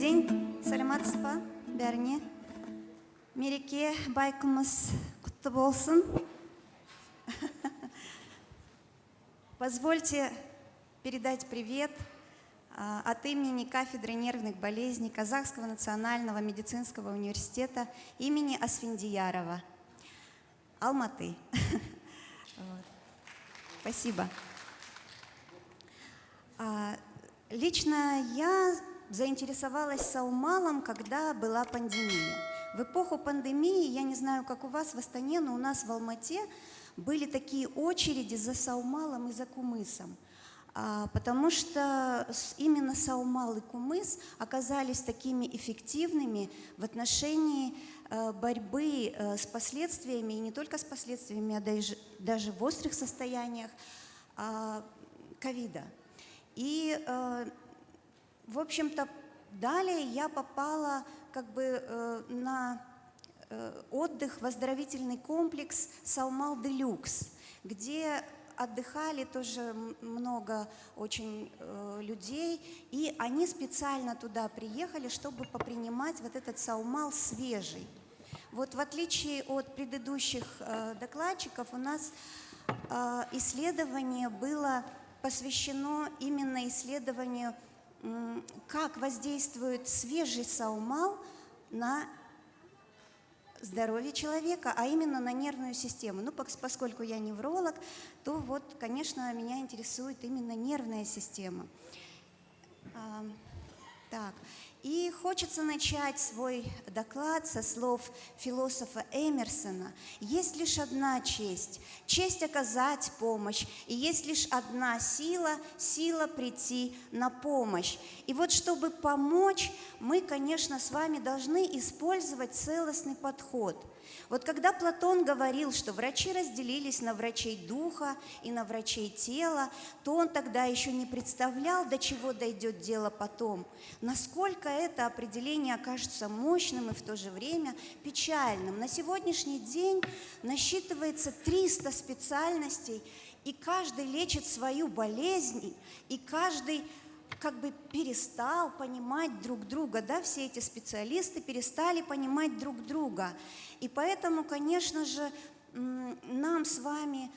день, саламатсызба, бәріне. Мереке байқымыз құтты болсын. Позвольте передать привет от имени кафедры нервных болезней Казахского национального медицинского университета имени Асфендиярова, Алматы. Спасибо. Лично я заинтересовалась саумалом, когда была пандемия. В эпоху пандемии, я не знаю, как у вас в Астане, но у нас в Алмате были такие очереди за саумалом и за кумысом. Потому что именно саумал и кумыс оказались такими эффективными в отношении борьбы с последствиями, и не только с последствиями, а даже в острых состояниях ковида. И, в общем-то, далее я попала на отдых в оздоровительный комплекс «Саумал Делюкс», где отдыхали тоже много очень людей, и они специально туда приехали, чтобы попринимать вот этот саумал свежий. Вот в отличие от предыдущих докладчиков, у нас исследование было посвящено именно исследованию, как воздействует свежий саумал на здоровье человека, а именно на нервную систему. Ну, поскольку я невролог, то вот, конечно, меня интересует именно нервная система. И хочется начать свой доклад со слов философа Эмерсона. Есть лишь одна честь – честь оказать помощь, и есть лишь одна сила – сила прийти на помощь. И вот чтобы помочь, мы, конечно, с вами должны использовать целостный подход. Вот когда Платон говорил, что врачи разделились на врачей духа и на врачей тела, то он тогда еще не представлял, до чего дойдет дело потом. Насколько это определение окажется мощным и в то же время печальным. На сегодняшний день насчитывается 300 специальностей, и каждый лечит свою болезнь, и каждый перестал понимать друг друга, да, все эти специалисты перестали понимать друг друга. И поэтому, конечно же, нам с вами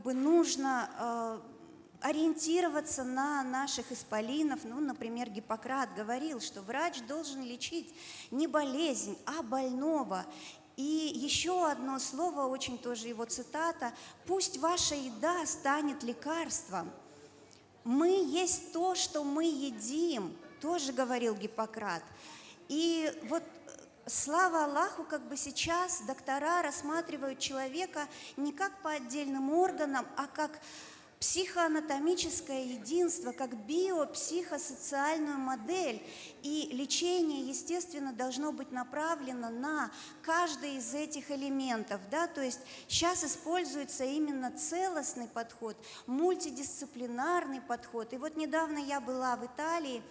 нужно ориентироваться на наших исполинов. Ну, например, Гиппократ говорил, что врач должен лечить не болезнь, а больного. И еще одно слово, очень тоже его цитата: «Пусть ваша еда станет лекарством». Мы есть то, что мы едим, тоже говорил Гиппократ. И вот слава Аллаху, сейчас доктора рассматривают человека не как по отдельным органам, а как психоанатомическое единство, как биопсихосоциальную модель. И лечение, естественно, должно быть направлено на каждый из этих элементов. Да? То есть сейчас используется именно целостный подход, мультидисциплинарный подход. И вот недавно я была в Италии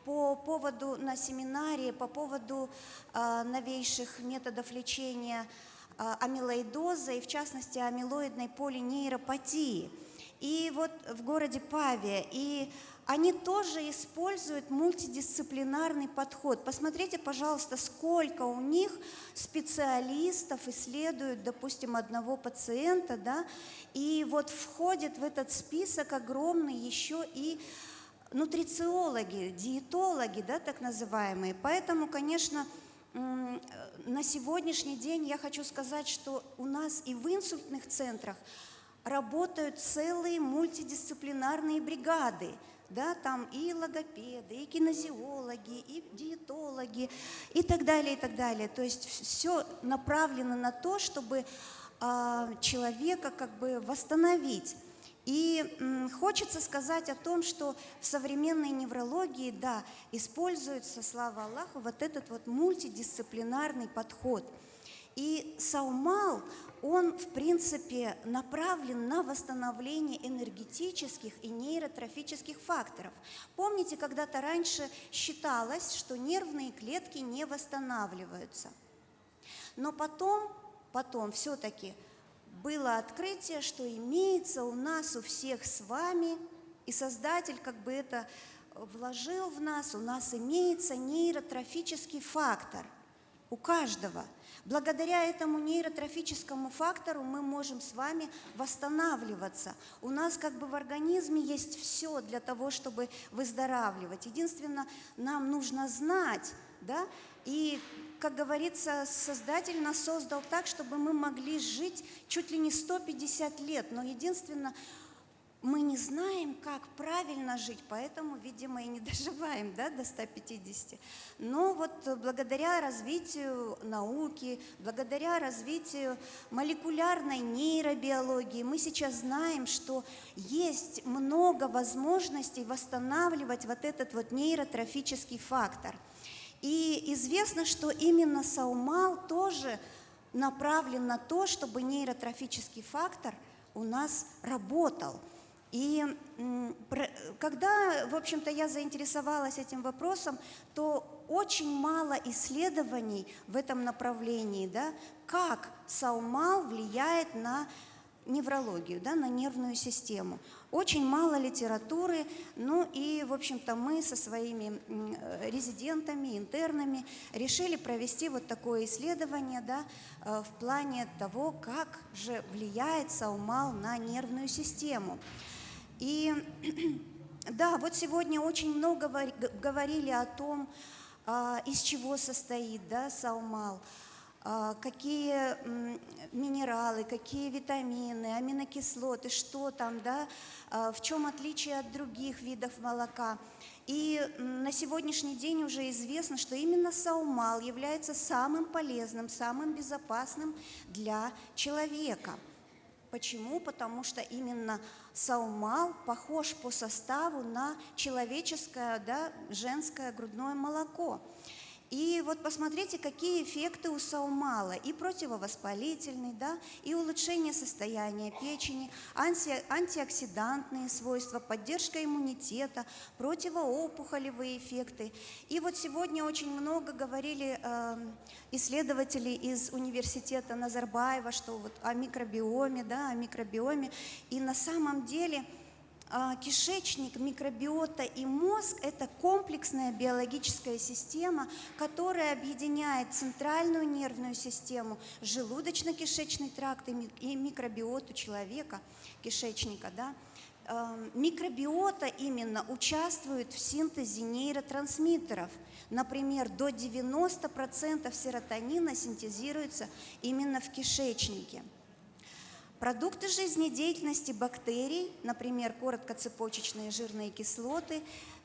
на семинаре по поводу новейших методов лечения амилоидоза, и в частности амилоидной полинейропатии. И вот в городе Павия, и они тоже используют мультидисциплинарный подход. Посмотрите, пожалуйста, сколько у них специалистов исследуют, допустим, одного пациента, да, и вот входит в этот список огромный еще и нутрициологи, диетологи, да, так называемые. Поэтому, конечно, на сегодняшний день я хочу сказать, что у нас и в инсультных центрах работают целые мультидисциплинарные бригады, да, там и логопеды, и кинезиологи, и диетологи, и так далее, и так далее. То есть все направлено на то, чтобы человека восстановить. И хочется сказать о том, что в современной неврологии, да, используется, слава Аллаху, вот этот вот мультидисциплинарный подход. И саумал, он, в принципе, направлен на восстановление энергетических и нейротрофических факторов. Помните, когда-то раньше считалось, что нервные клетки не восстанавливаются. Но потом все-таки было открытие, что имеется у нас, у всех с вами, и создатель это вложил в нас, у нас имеется нейротрофический фактор у каждого. Благодаря этому нейротрофическому фактору мы можем с вами восстанавливаться. У нас как бы в организме есть все для того, чтобы выздоравливать. Единственное, нам нужно знать, да, и, как говорится, Создатель нас создал так, чтобы мы могли жить чуть ли не 150 лет. Но единственное, мы не знаем, как правильно жить, поэтому, видимо, и не доживаем, да, до 150. Но вот благодаря развитию науки, благодаря развитию молекулярной нейробиологии мы сейчас знаем, что есть много возможностей восстанавливать вот этот вот нейротрофический фактор. И известно, что именно Саумал тоже направлен на то, чтобы нейротрофический фактор у нас работал. И когда, в общем-то, я заинтересовалась этим вопросом, то очень мало исследований в этом направлении, да, как Саумал влияет на неврологию, да, на нервную систему. Очень мало литературы, ну и, в общем-то, мы со своими резидентами, интернами решили провести вот такое исследование, да, в плане того, как же влияет Саумал на нервную систему. И да, вот сегодня очень много говорили о том, из чего состоит, да, Саумал, какие минералы, какие витамины, аминокислоты, что там, да, в чем отличие от других видов молока. И на сегодняшний день уже известно, что именно Саумал является самым полезным, самым безопасным для человека. Почему? Потому что именно Саумал похож по составу на человеческое, да, женское грудное молоко. И вот посмотрите, какие эффекты у Саумала. И противовоспалительный, да, и улучшение состояния печени, антиоксидантные свойства, поддержка иммунитета, противоопухолевые эффекты. И вот сегодня очень много говорили исследователи из университета Назарбаева, что вот о микробиоме, да, о микробиоме. И на самом деле кишечник, микробиота и мозг – это комплексная биологическая система, которая объединяет центральную нервную систему, желудочно-кишечный тракт и микробиоту человека, кишечника. Да? Микробиота именно участвует в синтезе нейротрансмиттеров. Например, до 90% серотонина синтезируется именно в кишечнике. Продукты жизнедеятельности бактерий, например, короткоцепочечные жирные кислоты,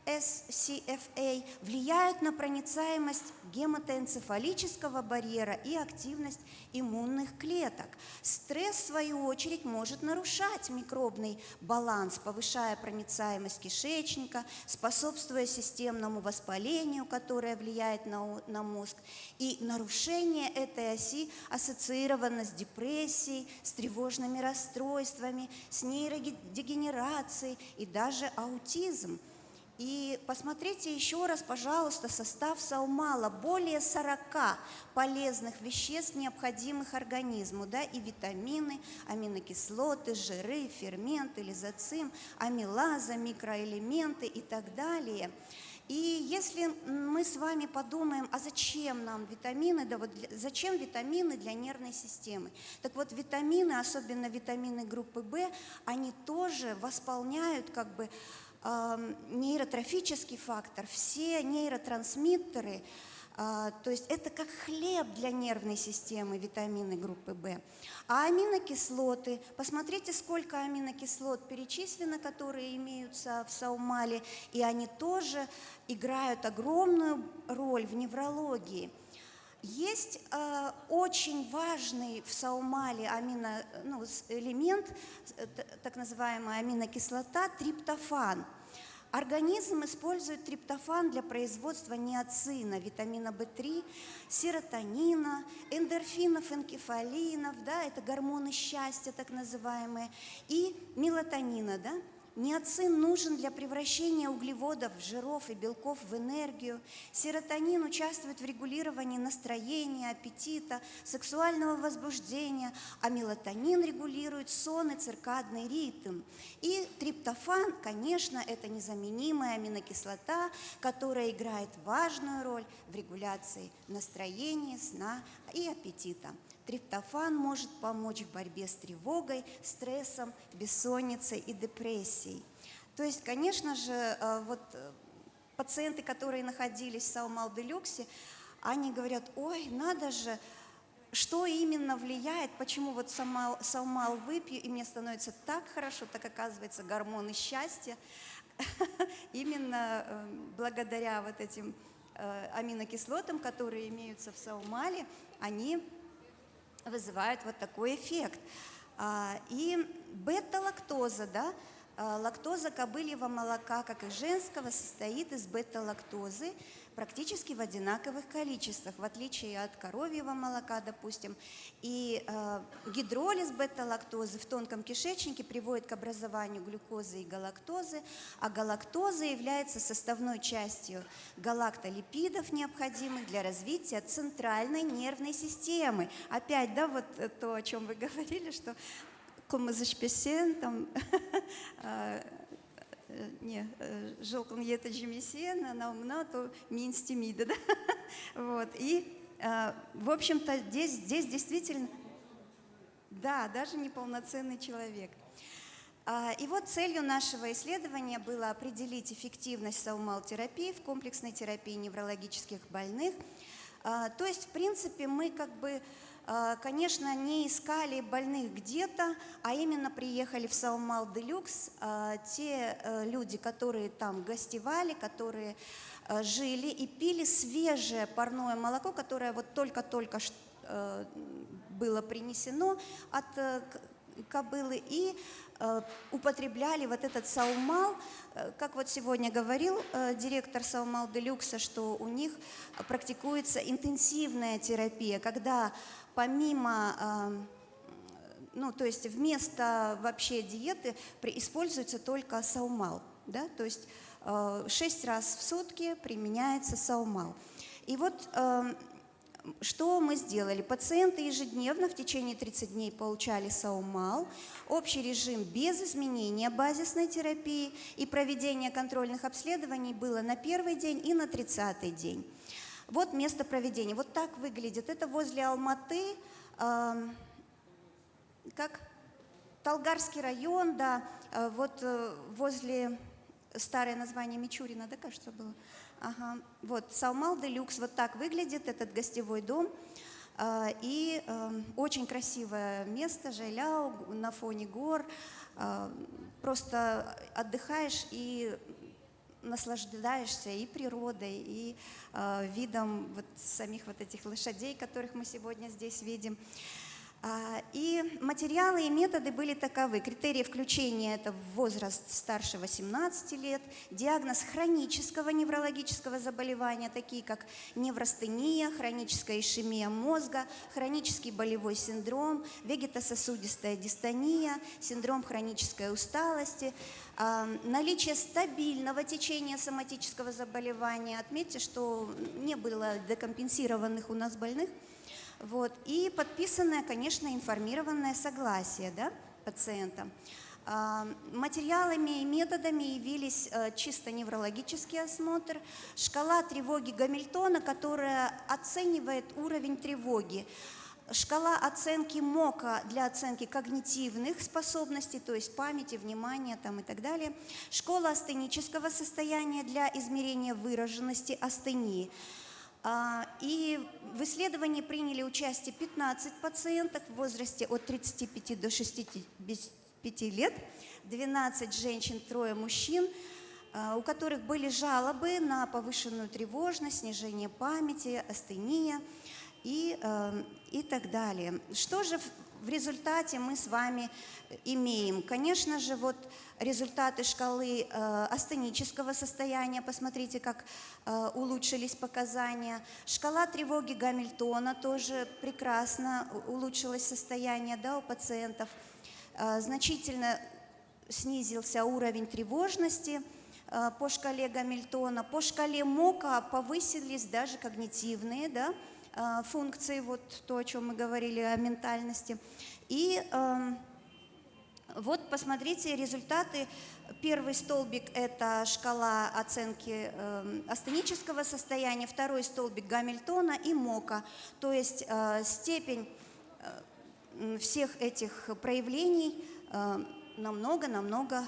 SCFA, влияют на проницаемость гематоэнцефалического барьера и активность иммунных клеток. Стресс, в свою очередь, может нарушать микробный баланс, повышая проницаемость кишечника, способствуя системному воспалению, которое влияет на мозг. И нарушение этой оси ассоциировано с депрессией, с тревожными расстройствами, с нейродегенерацией и даже аутизм. И посмотрите еще раз, пожалуйста, состав Саумала. Более 40 полезных веществ, необходимых организму, да, и витамины, аминокислоты, жиры, ферменты, лизоцим, амилаза, микроэлементы и так далее. И если мы с вами подумаем, а зачем нам витамины, да вот зачем витамины для нервной системы? Так вот, витамины, особенно витамины группы В, они тоже восполняют как бы нейротрофический фактор, все нейротрансмиттеры, то есть это как хлеб для нервной системы, витамины группы В. А аминокислоты, посмотрите, сколько аминокислот перечислено, которые имеются в Саумале, и они тоже играют огромную роль в неврологии. Есть очень важный в Саумале элемент, так называемая аминокислота, триптофан. Организм использует триптофан для производства ниацина, витамина В3, серотонина, эндорфинов, энкефалинов, да, это гормоны счастья так называемые, и мелатонина, да, Ниацин нужен для превращения углеводов, жиров и белков в энергию. Серотонин участвует в регулировании настроения, аппетита, сексуального возбуждения, а мелатонин регулирует сон и циркадный ритм. И триптофан, конечно, это незаменимая аминокислота, которая играет важную роль в регуляции настроения, сна и аппетита. Триптофан может помочь в борьбе с тревогой, стрессом, бессонницей и депрессией. То есть, конечно же, пациенты, которые находились в Саумал-де-Люксе, они говорят: ой, надо же, что именно влияет, почему вот Саумал выпью, и мне становится так хорошо, так оказывается, гормоны счастья. Именно благодаря вот этим аминокислотам, которые имеются в Саумале, они вызывают вот такой эффект. И бета-лактоза, да, лактоза кобыльего молока, как и женского, состоит из бета-лактозы практически в одинаковых количествах, в отличие от коровьего молока, допустим. И гидролиз бета-лактозы в тонком кишечнике приводит к образованию глюкозы и галактозы, а галактоза является составной частью галактолипидов, необходимых для развития центральной нервной системы. Опять, да, вот то, о чем вы говорили, что комазашпесен, там, желком ета джемисен, она умна, то минстимида, да? Вот, и, в общем-то, здесь действительно, да, даже неполноценный человек. И вот целью нашего исследования было определить эффективность саумал-терапии в комплексной терапии неврологических больных. То есть, в принципе, мы конечно, не искали больных где-то, а именно приехали в Саумал-де-Люкс те люди, которые там гостевали, которые жили и пили свежее парное молоко, которое вот только-только было принесено от кобылы, и употребляли вот этот саумал. Как вот сегодня говорил директор Саумал-де-Люкса, что у них практикуется интенсивная терапия, когда помимо, то есть вместо вообще диеты используется только саумал, да, то есть 6 раз в сутки применяется саумал. И вот что мы сделали? Пациенты ежедневно в течение 30 дней получали саумал, общий режим без изменения базисной терапии, и проведение контрольных обследований было на первый день и на 30-й день. Вот место проведения. Вот так выглядит. Это возле Алматы, как Талгарский район, да, вот возле, старое название Мичурина, да, кажется, было. Ага. Вот Саумал-де-Люкс, вот так выглядит этот гостевой дом. И очень красивое место, Жайляу, на фоне гор. Просто отдыхаешь и наслаждаешься и природой, и видом вот самих вот этих лошадей, которых мы сегодня здесь видим. И материалы и методы были таковы. Критерии включения – это возраст старше 18 лет, диагноз хронического неврологического заболевания, такие как неврастения, хроническая ишемия мозга, хронический болевой синдром, вегетососудистая дистония, синдром хронической усталости, наличие стабильного течения соматического заболевания. Отметьте, что не было декомпенсированных у нас больных. Вот. И подписанное, конечно, информированное согласие, да, пациента. Материалами и методами явились чисто неврологический осмотр, шкала тревоги Гамильтона, которая оценивает уровень тревоги, шкала оценки МОКа для оценки когнитивных способностей, то есть памяти, внимания там, и так далее, школа астенического состояния для измерения выраженности астении. И в исследовании приняли участие 15 пациентов в возрасте от 35 до 65 лет, 12 женщин, 3 мужчин, у которых были жалобы на повышенную тревожность, снижение памяти, астения и так далее. Что же в результате мы с вами имеем? Конечно же, вот результаты шкалы астенического состояния, посмотрите, как улучшились показания. Шкала тревоги Гамильтона тоже прекрасно улучшилось состояние, да, у пациентов. Значительно снизился уровень тревожности по шкале Гамильтона. По шкале МОКа повысились даже когнитивные, да, функции, вот то, о чем мы говорили, о ментальности. И вот посмотрите результаты. Первый столбик – это шкала оценки астенического состояния, второй столбик Гамильтона и МОКа, то есть степень всех этих проявлений намного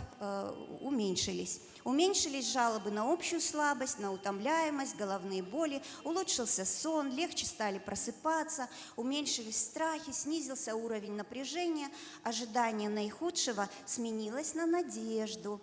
уменьшились. Уменьшились жалобы на общую слабость, на утомляемость, головные боли, улучшился сон, легче стали просыпаться, уменьшились страхи, снизился уровень напряжения, ожидание наихудшего сменилось на надежду.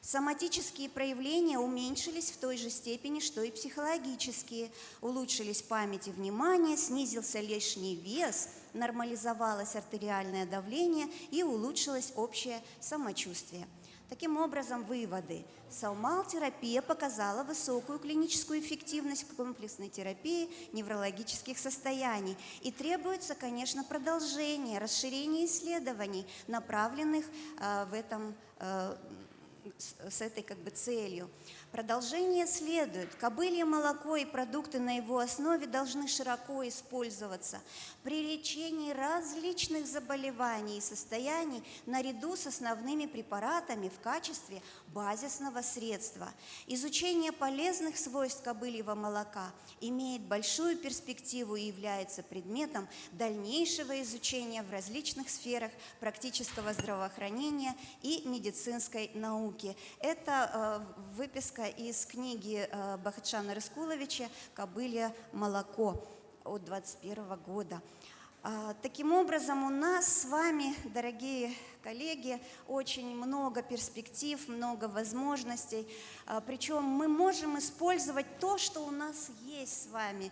Соматические проявления уменьшились в той же степени, что и психологические. Улучшились память и внимание, снизился лишний вес, нормализовалось артериальное давление и улучшилось общее самочувствие. Таким образом, выводы. Саумал-терапия показала высокую клиническую эффективность в комплексной терапии неврологических состояний. И требуется, конечно, продолжение, расширение исследований, направленных с этой как бы целью. Продолжение следует. Кобылье молоко и продукты на его основе должны широко использоваться при лечении различных заболеваний и состояний наряду с основными препаратами в качестве базисного средства. Изучение полезных свойств кобыльего молока имеет большую перспективу и является предметом дальнейшего изучения в различных сферах практического здравоохранения и медицинской науки. Это выписка из книги Бахытжана Рыскуловича «Кобылье молоко» от 2021 года. Таким образом, у нас с вами, дорогие коллеги, очень много перспектив, много возможностей. Причем мы можем использовать то, что у нас есть с вами,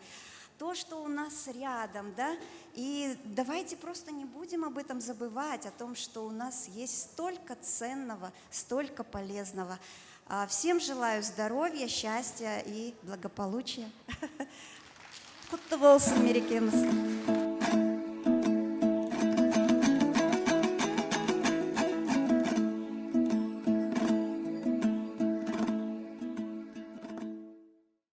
то, что у нас рядом, да? И давайте просто не будем об этом забывать, о том, что у нас есть столько ценного, столько полезного. Всем желаю здоровья, счастья и благополучия. Құтты болсын мерекеміз.